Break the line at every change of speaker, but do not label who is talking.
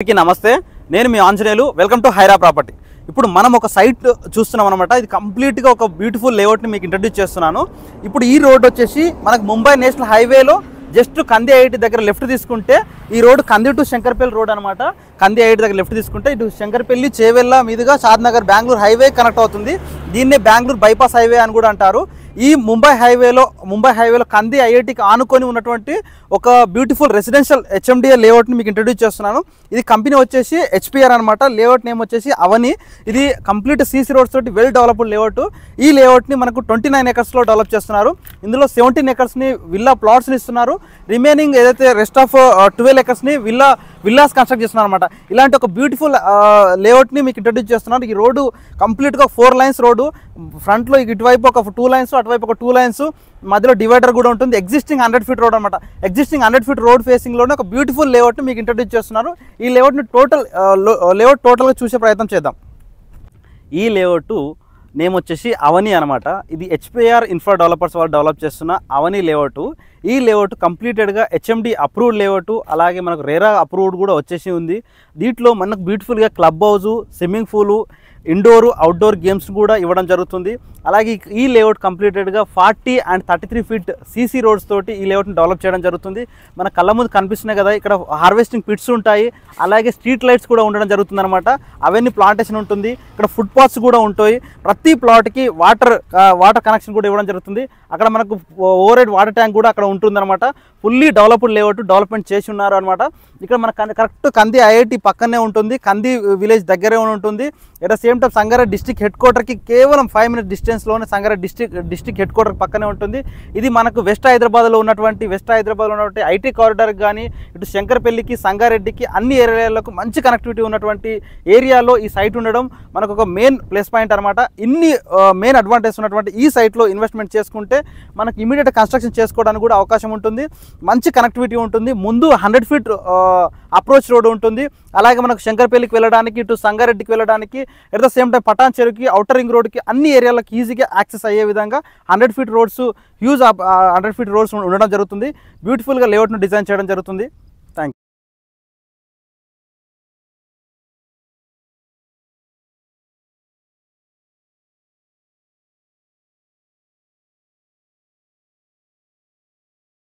నమస్తే, నేను మీ Anjaneyulu. Welcome to Hira property. ఇప్పుడు మనం ఒక సైట్ చూస్తున్నాం అనమాట. ఇది కంప్లీట్గా ఒక బ్యూటిఫుల్ లేఅవుట్ని మీకు ఇంట్రడ్యూస్ చేస్తున్నాను. ఇప్పుడు ఈ రోడ్ వచ్చేసి మనకు ముంబై నేషనల్ హైవేలో జస్ట్ కంది ఐఐటి దగ్గర లెఫ్ట్ తీసుకుంటే ఈ రోడ్ కంది టు శంకర్పల్లి రోడ్ అనమాట. కంది ఐఐటి దగ్గర లెఫ్ట్ తీసుకుంటే ఇటు శంకర్పల్లి చేవెళ్ళ మీదుగా షాద్నగర్ బెంగళూరు హైవే కనెక్ట్ అవుతుంది. దీన్నే బెంగళూరు బైపాస్ హైవే అని కూడా అంటారు. ఈ ముంబై హైవేలో కంది ఐఐటికి ఆనుకొని ఉన్నటువంటి ఒక బ్యూటిఫుల్ రెసిడెన్షియల్ హెచ్ఎండిఏ లేఅవుట్ని మీకు ఇంట్రడ్యూస్ చేస్తున్నాను. ఇది కంపెనీ వచ్చేసి హెచ్పిఆర్ అనమాట. లేఅవుట్ నేమ్ వచ్చేసి అవని. ఇది కంప్లీట్ సీసీ రోడ్స్ తోటి వెల్ డెవలప్డ్ లేఅవుట్. ఈ లేఅవుట్ని మనకు 29 ఎకర్స్లో డెవలప్ చేస్తున్నారు. ఇందులో 17 ఎకర్స్ని విల్లా ప్లాట్స్ని ఇస్తున్నారు. రిమైనింగ్ ఏదైతే రెస్ట్ ఆఫ్ 12 ఎకర్స్ని విల్లాస్ కన్స్ట్రక్ట్ చేస్తున్నారు అనమాట. ఇలాంటి ఒక బ్యూటిఫుల్ లేఅవుట్ని మీకు ఇంట్రడ్యూస్ చేస్తున్నారు. ఈ రోడ్డు కంప్లీట్గా 4 లైన్స్ రోడ్డు. ఫ్రంట్లో ఇటువైపు ఒక 2 లైన్స్, అటువైపు ఒక 2 లైన్స్, మధ్యలో డివైడర్ కూడా ఉంటుంది. ఎగ్జిస్టింగ్ 100 ఫీట్ రోడ్ అనమాట. ఎగ్జిస్టింగ్ 100 ఫీట్ రోడ్ ఫేసింగ్లోనే ఒక బ్యూటిఫుల్ లేఅవుట్ని మీకు ఇంట్రడ్యూస్ చేస్తున్నారు. ఈ లేఅవుట్ని లేఅవుట్ టోటల్గా చూసే ప్రయత్నం చేద్దాం. ఈ లేఅవుట్ నేమ్ వచ్చేసి అవని అనమాట. ఇది హెచ్పిఆర్ ఇన్ఫ్రా డెవలపర్స్ వాళ్ళు డెవలప్ చేస్తున్న అవని లేఅవుట్. ఈ లేఅవుట్ కంప్లీటెడ్గా హెచ్ఎండి అప్రూవ్డ్ లేఅవుట్, అలాగే మనకు రేరా అప్రూవ్డ్ కూడా వచ్చేసి ఉంది. దీంట్లో మనకు బ్యూటిఫుల్గా club house, swimming pool, indoor outdoor games కూడా ఇవ్వడం జరుగుతుంది. అలాగే ఈ లేఅవుట్ కంప్లీటెడ్గా 40 and 33 ఫీట్ సీసీ రోడ్స్ తోటి ఈ లేఅవుట్ని డెవలప్ చేయడం జరుగుతుంది. మన కళ్ళ ముందు కనిపిస్తున్నాయి కదా, ఇక్కడ హార్వెస్టింగ్ పిట్స్ ఉంటాయి, అలాగే స్ట్రీట్ లైట్స్ కూడా ఉండడం జరుగుతుంది అనమాట. అవన్నీ ప్లాంటేషన్ ఉంటుంది. ఇక్కడ ఫుట్ పాత్స్ కూడా ఉంటాయి. ప్రతి ప్లాట్కి వాటర్ కనెక్షన్ కూడా ఇవ్వడం జరుగుతుంది. అక్కడ మనకు ఓవర్ హెడ్ వాటర్ ట్యాంక్ కూడా అక్కడ ఉంటుందన్నమాట. ఫుల్లీ డెవలప్డ్ లేఅవుట్, డెవలప్మెంట్ చేసి ఉన్నారు అనమాట. ఇక్కడ మన కరెక్ట్ కంది ఐఐటి పక్కనే ఉంటుంది, కంది విలేజ్ దగ్గరే ఉంటుంది. At the same time Sangareddy district head క్వార్టర్కి కేవలం 5 minutes డిస్టెన్స్లోనే సంగారెడ్డి డిస్ట్రిక్ట్ హెడ్ క్వార్టర్ పక్కనే ఉంటుంది. ఇది మనకు వెస్ట్ హైదరాబాద్లో ఉన్నటువంటి ఐటీ కారిడార్కి కానీ, ఇటు శంకర్పల్లికి, సంగారెడ్డికి, అన్ని ఏరియాలకు మంచి కనెక్టివిటీ ఉన్నటువంటి ఏరియాలో ఈ సైట్ ఉండడం మనకు ఒక మెయిన్ ప్లస్ పాయింట్ అనమాట. ఇన్ని మెయిన్ అడ్వాంటేజ్ ఉన్నటువంటి ఈ సైట్లో ఇన్వెస్ట్మెంట్ చేసుకుంటే మనకు ఇమీడియట్ కన్స్ట్రక్షన్ చేసుకోవడానికి కూడా అవకాశం ఉంటుంది. మంచి కనెక్టివిటీ ఉంటుంది. ముందు 100 ఫీట్ అప్రోచ్ రోడ్ ఉంటుంది. అలాగే మనకు శంకర్పల్లికి వెళ్ళడానికి, ఇటు సంగారెడ్డికి వెళ్ళడానికి, ఎట్ ద సేమ్ టైం పటాన్ చెరువుకి, ఔటర్ రింగ్ రోడ్కి, అన్ని ఏరియాలకు ఈజీగా యాక్సెస్ అయ్యే విధంగా 100 ఫీట్ రోడ్స్ 100 ఫీట్ రోడ్స్ ఉండడం జరుగుతుంది. బ్యూటిఫుల్గా లేఅవుట్ను డిజైన్ చేయడం జరుగుతుంది. Thank you.